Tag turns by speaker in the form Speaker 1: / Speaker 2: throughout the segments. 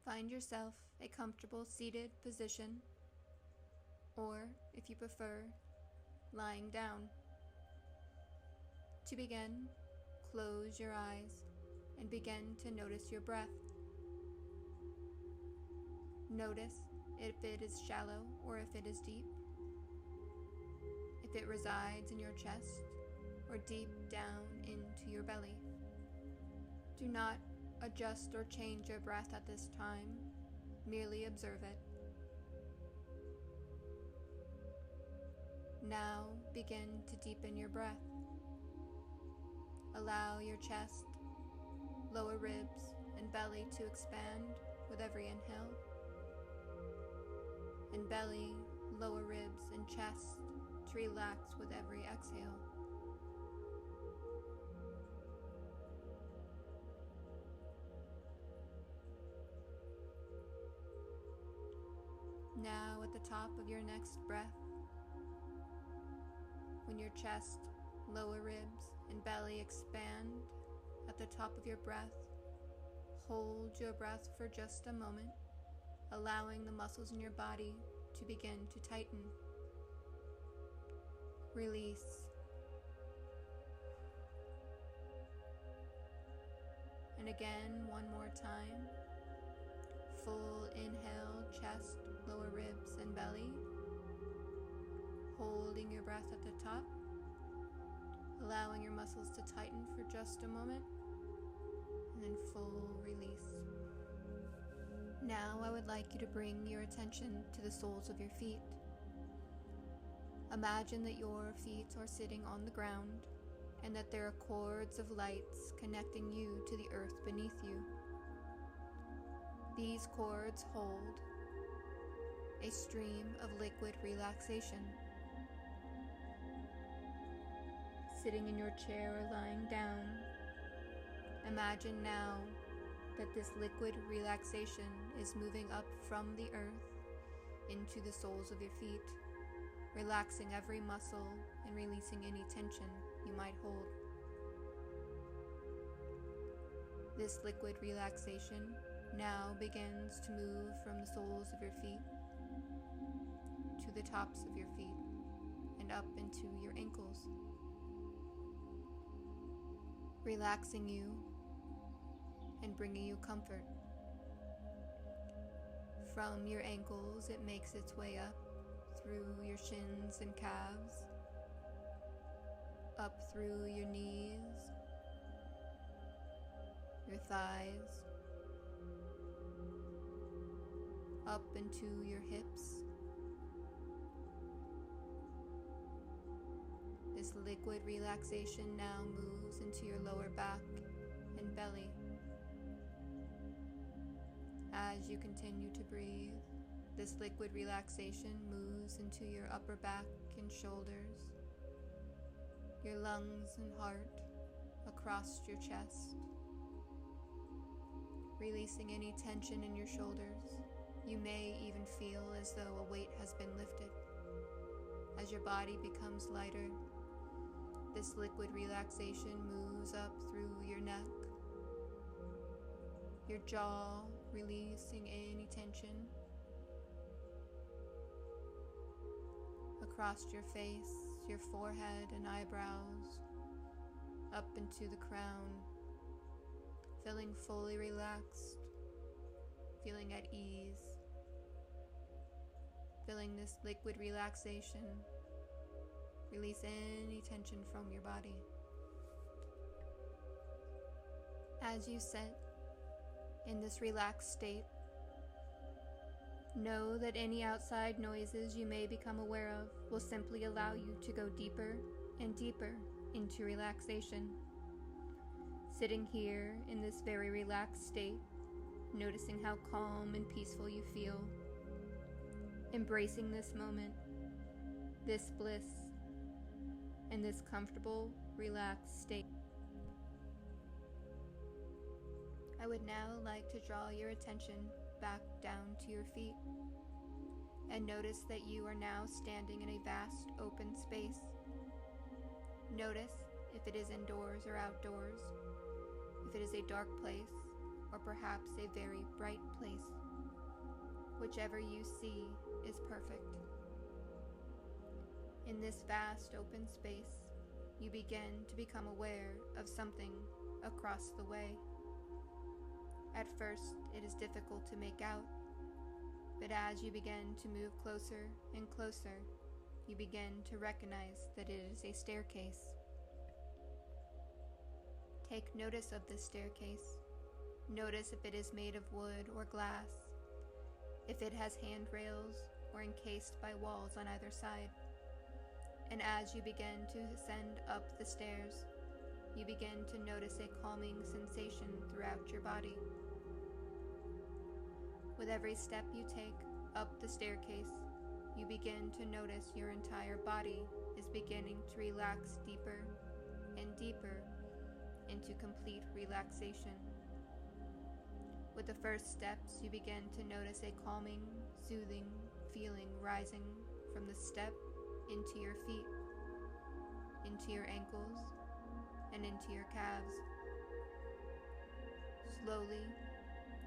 Speaker 1: Find yourself a comfortable seated position, or, if you prefer, lying down. To begin, close your eyes and begin to notice your breath. Notice if it is shallow or if it is deep, if it resides in your chest or deep down into your belly. Do not adjust or change your breath at this time, merely observe it. Now begin to deepen your breath. Allow your chest, lower ribs, and belly to expand with every inhale, and belly, lower ribs, and chest to relax with every exhale. Now at the top of your next breath, when your chest, lower ribs, and belly expand at the top of your breath, hold your breath for just a moment, allowing the muscles in your body to begin to tighten. Release. And again, one more time. Full inhale, chest, lower ribs, and belly. Holding your breath at the top, allowing your muscles to tighten for just a moment, and then full release. Now I would like you to bring your attention to the soles of your feet. Imagine that your feet are sitting on the ground and that there are cords of lights connecting you to the earth beneath you. These cords hold a stream of liquid relaxation. Sitting in your chair or lying down, imagine now that this liquid relaxation is moving up from the earth into the soles of your feet, relaxing every muscle and releasing any tension you might hold. This liquid relaxation now begins to move from the soles of your feet to the tops of your feet and up into your ankles, relaxing you and bringing you comfort. From your ankles, it makes its way up through your shins and calves, up through your knees, your thighs, up into your hips. This liquid relaxation now moves into your lower back and belly. As you continue to breathe, this liquid relaxation moves into your upper back and shoulders, your lungs and heart, across your chest, releasing any tension in your shoulders. You may even feel as though a weight has been lifted. As your body becomes lighter, this liquid relaxation moves up through your neck, your jaw, releasing any tension, across your face, your forehead and eyebrows, up into the crown, feeling fully relaxed, feeling at ease, feeling this liquid relaxation. Release any tension from your body. As you sit in this relaxed state, know that any outside noises you may become aware of will simply allow you to go deeper and deeper into relaxation. Sitting here in this very relaxed state, noticing how calm and peaceful you feel, embracing this moment, this bliss, and this comfortable, relaxed state. I would now like to draw your attention back down to your feet and notice that you are now standing in a vast open space. Notice if it is indoors or outdoors, if it is a dark place or perhaps a very bright place. Whichever you see is perfect. In this vast open space, you begin to become aware of something across the way. At first, it is difficult to make out, but as you begin to move closer and closer, you begin to recognize that it is a staircase. Take notice of this staircase. Notice if it is made of wood or glass, if it has handrails or encased by walls on either side. And as you begin to ascend up the stairs, you begin to notice a calming sensation throughout your body. With every step you take up the staircase, you begin to notice your entire body is beginning to relax deeper and deeper into complete relaxation. With the first steps, you begin to notice a calming, soothing feeling rising from the step into your feet, into your ankles, and into your calves. Slowly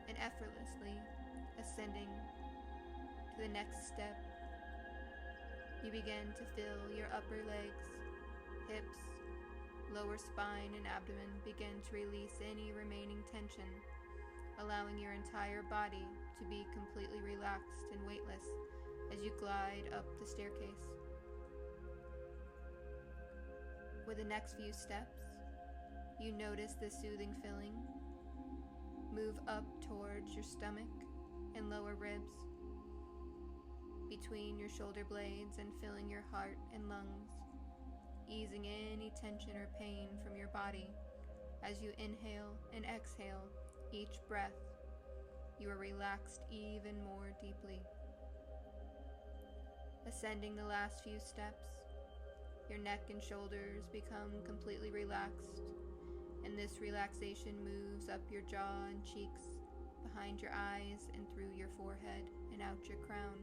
Speaker 1: and effortlessly ascending to the next step, you begin to feel your upper legs, hips, lower spine, and abdomen begin to release any remaining tension, allowing your entire body to be completely relaxed and weightless as you glide up the staircase. With the next few steps, you notice the soothing feeling move up towards your stomach and lower ribs, between your shoulder blades, and filling your heart and lungs, easing any tension or pain from your body. As you inhale and exhale each breath, you are relaxed even more deeply. Ascending the last few steps, your neck and shoulders become completely relaxed, and this relaxation moves up your jaw and cheeks, behind your eyes and through your forehead and out your crown.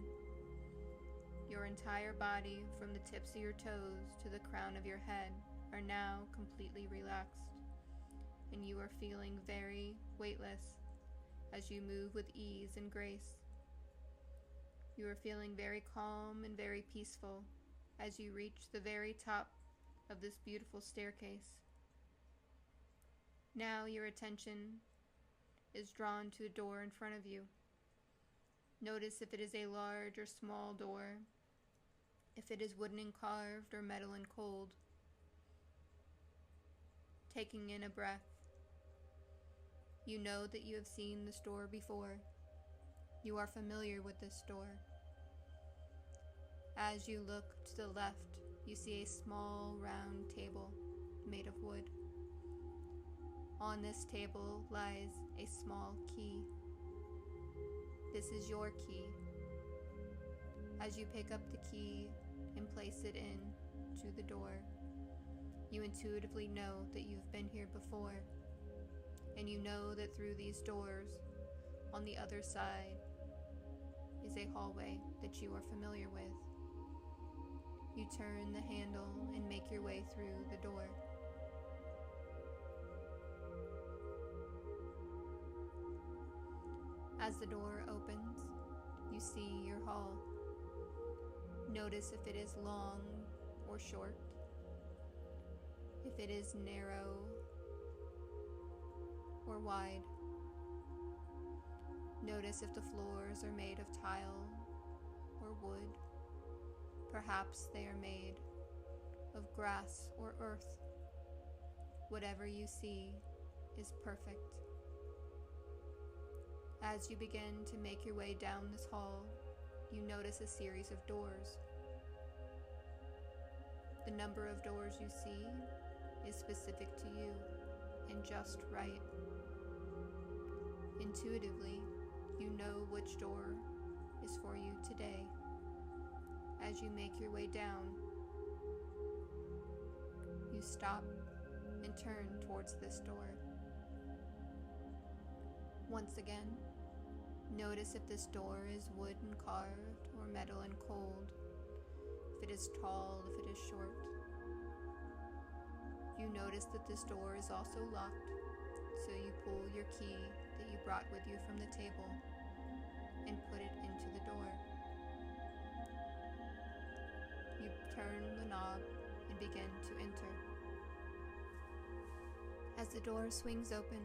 Speaker 1: Your entire body, from the tips of your toes to the crown of your head, are now completely relaxed, and you are feeling very weightless as you move with ease and grace. You are feeling very calm and very peaceful as you reach the very top of this beautiful staircase. Now your attention is drawn to a door in front of you. Notice if it is a large or small door, if it is wooden and carved or metal and cold. Taking in a breath, you know that you have seen this door before. You are familiar with this door. As you look to the left, you see a small round table made of wood. On this table lies a small key. This is your key. As you pick up the key and place it in to the door, you intuitively know that you've been here before, and you know that through these doors, on the other side, is a hallway that you are familiar with. You turn the handle and make your way through the door. As the door opens, you see your hall. Notice if it is long or short, if it is narrow or wide. Notice if the floors are made of tile or wood. Perhaps they are made of grass or earth. Whatever you see is perfect. As you begin to make your way down this hall, you notice a series of doors. The number of doors you see is specific to you and just right. Intuitively, you know which door is for you today. As you make your way down, you stop and turn towards this door. Once again, notice if this door is wood and carved or metal and cold, if it is tall, if it is short. You notice that this door is also locked, so you pull your key that you brought with you from the table and put it into the door. You turn the knob and begin to enter. As the door swings open,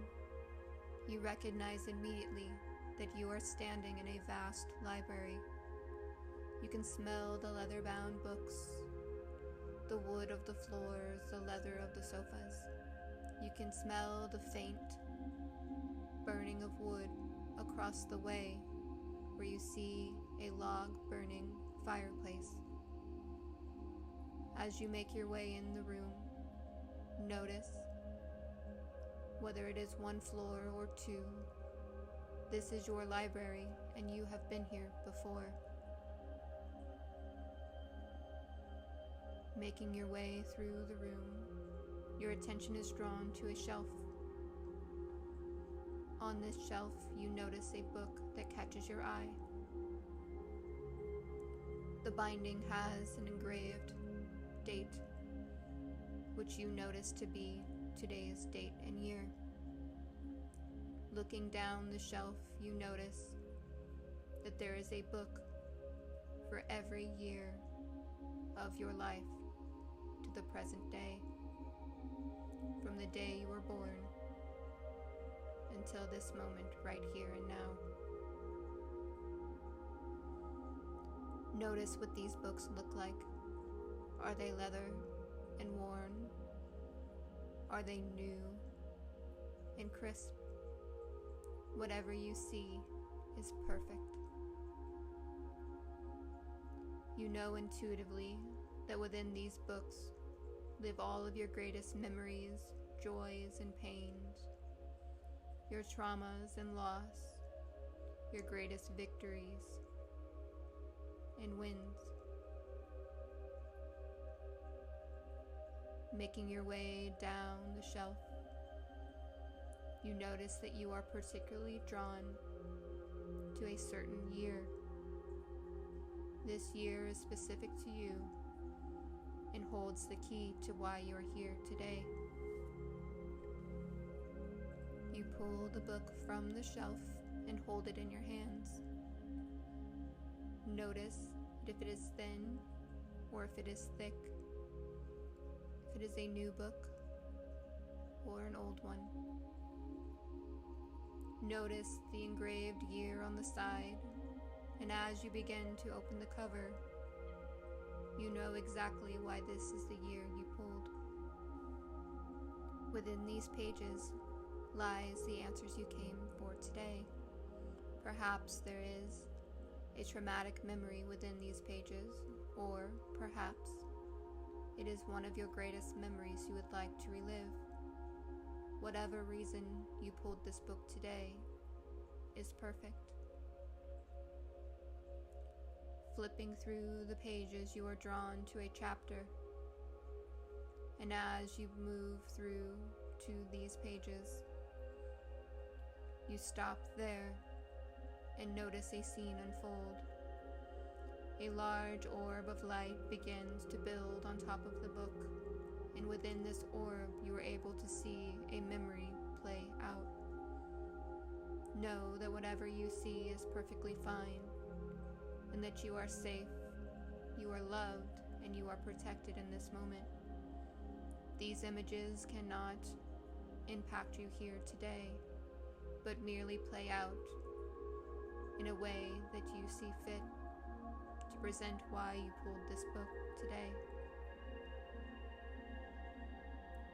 Speaker 1: you recognize immediately that you are standing in a vast library. You can smell the leather-bound books, the wood of the floors, the leather of the sofas. You can smell the faint burning of wood across the way where you see a log-burning fireplace. As you make your way in the room, notice, whether it is one floor or two, this is your library and you have been here before. Making your way through the room, your attention is drawn to a shelf. On this shelf, you notice a book that catches your eye. The binding has an engraved date, which you notice to be today's date and year. Looking down the shelf, you notice that there is a book for every year of your life to the present day, from the day you were born until this moment right here and now. Notice what these books look like. Are they leather and worn? Are they new and crisp? Whatever you see is perfect. You know intuitively that within these books live all of your greatest memories, joys and pains, your traumas and loss, your greatest victories and wins. Making your way down the shelf, you notice that you are particularly drawn to a certain year. This year is specific to you and holds the key to why you are here today. You pull the book from the shelf and hold it in your hands. Notice if it is thin or if it is thick, if it is a new book or an old one. Notice the engraved year on the side, and as you begin to open the cover, you know exactly why this is the year you pulled. Within these pages lies the answers you came for today. Perhaps there is a traumatic memory within these pages, or perhaps it is one of your greatest memories you would like to relive. Whatever reason you pulled this book today is perfect. Flipping through the pages, you are drawn to a chapter. And as you move through to these pages, you stop there and notice a scene unfold. A large orb of light begins to build on top of the book, and within this orb you are able to see a memory play out. Know that whatever you see is perfectly fine, and that you are safe, you are loved, and you are protected in this moment. These images cannot impact you here today, but merely play out in a way that you see fit to present why you pulled this book today.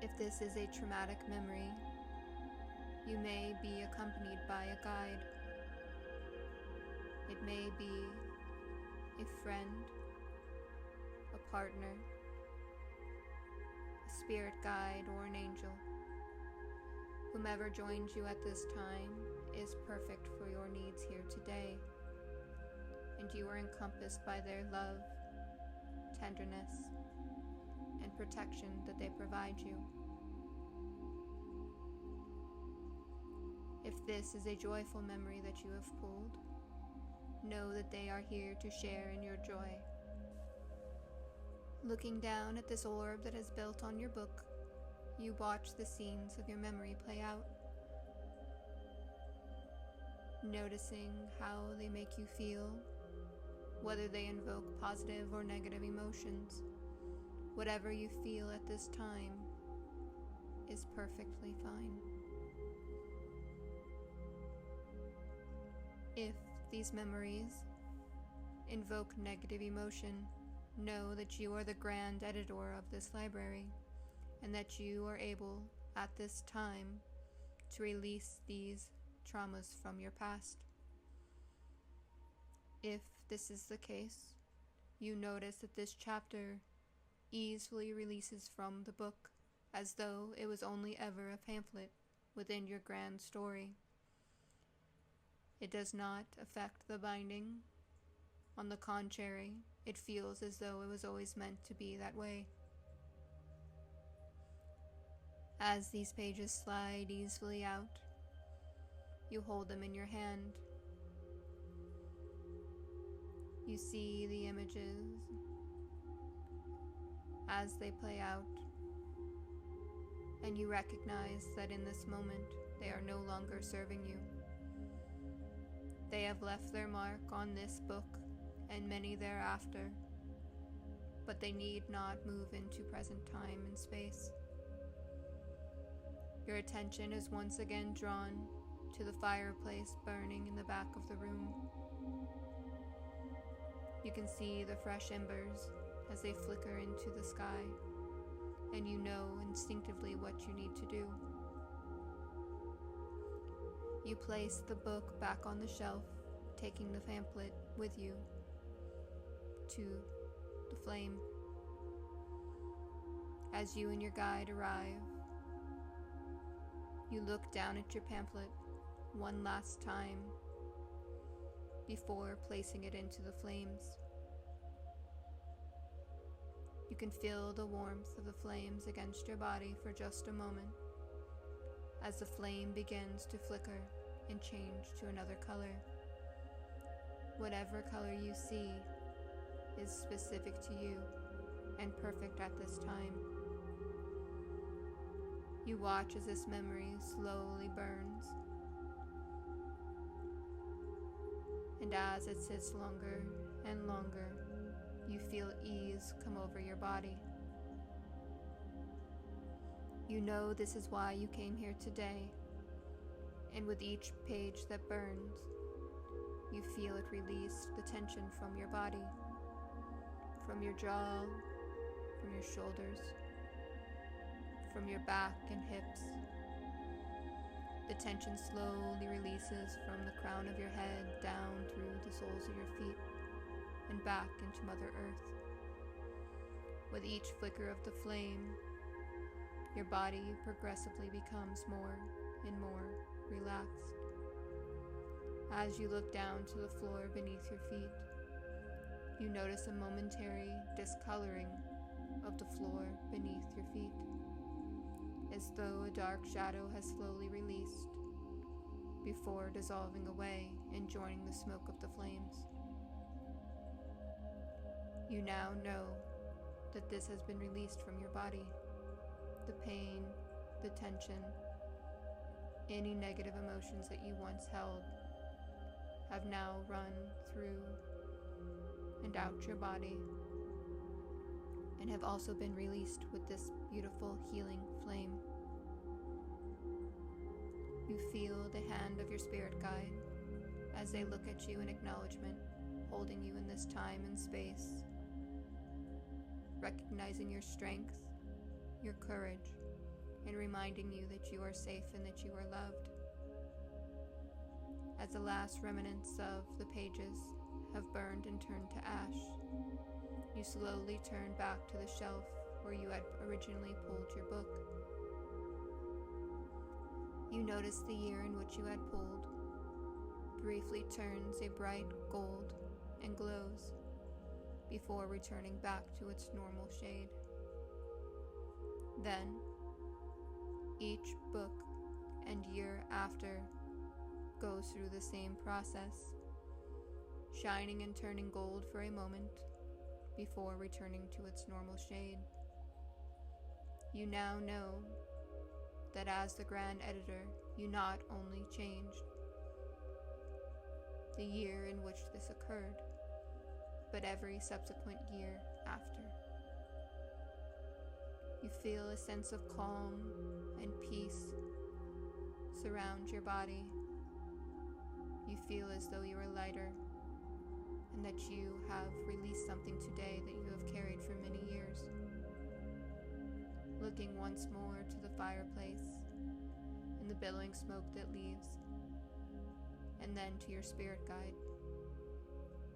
Speaker 1: If this is a traumatic memory, you may be accompanied by a guide. It may be a friend, a partner, a spirit guide, or an angel. Whomever joins you at this time is perfect for your needs here today, and you are encompassed by their love, tenderness, and protection that they provide you. If this is a joyful memory that you have pulled, know that they are here to share in your joy. Looking down at this orb that is built on your book, you watch the scenes of your memory play out. noticing how they make you feel, whether they invoke positive or negative emotions. Whatever you feel at this time is perfectly fine. If these memories invoke negative emotion, know that you are the grand editor of this library, and that you are able, at this time, to release these traumas from your past. If this is the case, you notice that this chapter easily releases from the book, as though it was only ever a pamphlet within your grand story. It does not affect the binding. On the contrary, it feels as though it was always meant to be that way. As these pages slide easily out, you hold them in your hand. You see the images as they play out, and you recognize that in this moment they are no longer serving you. They have left their mark on this book and many thereafter, but they need not move into present time and space. Your attention is once again drawn to the fireplace burning in the back of the room. You can see the fresh embers as they flicker into the sky, and you know instinctively what you need to do. You place the book back on the shelf, taking the pamphlet with you to the flame. As you and your guide arrive, you look down at your pamphlet one last time before placing it into the flames. You can feel the warmth of the flames against your body for just a moment as the flame begins to flicker and change to another color. Whatever color you see is specific to you and perfect at this time. You watch as this memory slowly burns, and as it sits longer and longer, you feel ease come over your body. You know this is why you came here today, and with each page that burns, you feel it release the tension from your body, from your jaw, from your shoulders, from your back and hips. The tension slowly releases from the crown of your head down through the soles of your feet and back into Mother Earth. With each flicker of the flame, your body progressively becomes more and more relaxed. As you look down to the floor beneath your feet, you notice a momentary discoloring of the floor beneath your feet, as though a dark shadow has slowly released before dissolving away and joining the smoke of the flames. You now know that this has been released from your body. The pain, the tension, any negative emotions that you once held have now run through and out your body and have also been released with this beautiful healing flame. You feel the hand of your spirit guide as they look at you in acknowledgement, holding you in this time and space, recognizing your strength, your courage, and reminding you that you are safe and that you are loved. As the last remnants of the pages have burned and turned to ash, you slowly turn back to the shelf where you had originally pulled your book. You notice the year in which you had pulled briefly turns a bright gold and glows before returning back to its normal shade. Then, each book and year after goes through the same process, shining and turning gold for a moment before returning to its normal shade. You now know that as the grand editor, you not only changed, the year in which this occurred, but every subsequent year after. You feel a sense of calm and peace surround your body. You feel as though you are lighter and that you have released something today that you have carried for many years. Looking once more to the fireplace and the billowing smoke that leaves, and then to your spirit guide.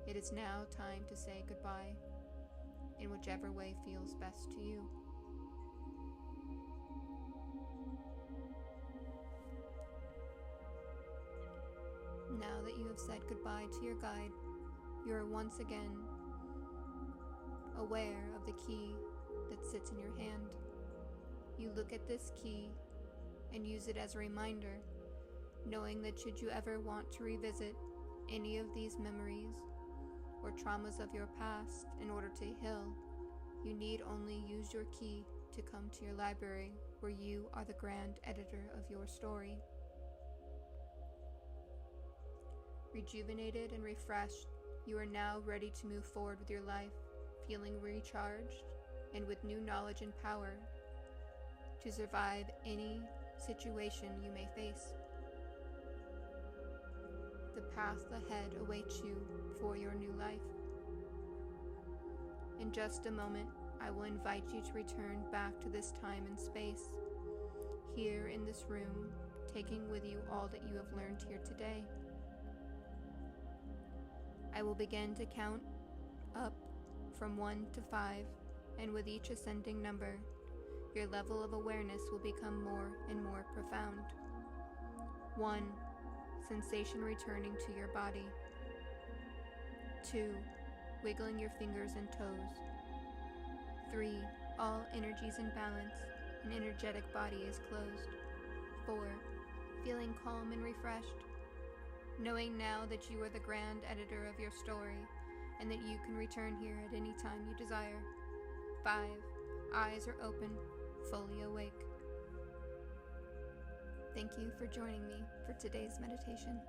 Speaker 1: It is now time to say goodbye in whichever way feels best to you. Now that you have said goodbye to your guide, you are once again aware of the key that sits in your hand. You look at this key and use it as a reminder, knowing that should you ever want to revisit any of these memories or traumas of your past in order to heal, you need only use your key to come to your library where you are the grand editor of your story. Rejuvenated and refreshed, you are now ready to move forward with your life, feeling recharged and with new knowledge and power to survive any situation you may face. The path ahead awaits you for your new life. In just a moment, I will invite you to return back to this time and space, here in this room, taking with you all that you have learned here today. I will begin to count up from 1 to 5, and with each ascending number, your level of awareness will become more and more profound. 1. Sensation returning to your body. 2. Wiggling your fingers and toes. 3. All energies in balance, an energetic body is closed. 4. Feeling calm and refreshed, knowing now that you are the grand editor of your story and that you can return here at any time you desire. 5. Eyes are open, fully awake. Thank you for joining me for today's meditation.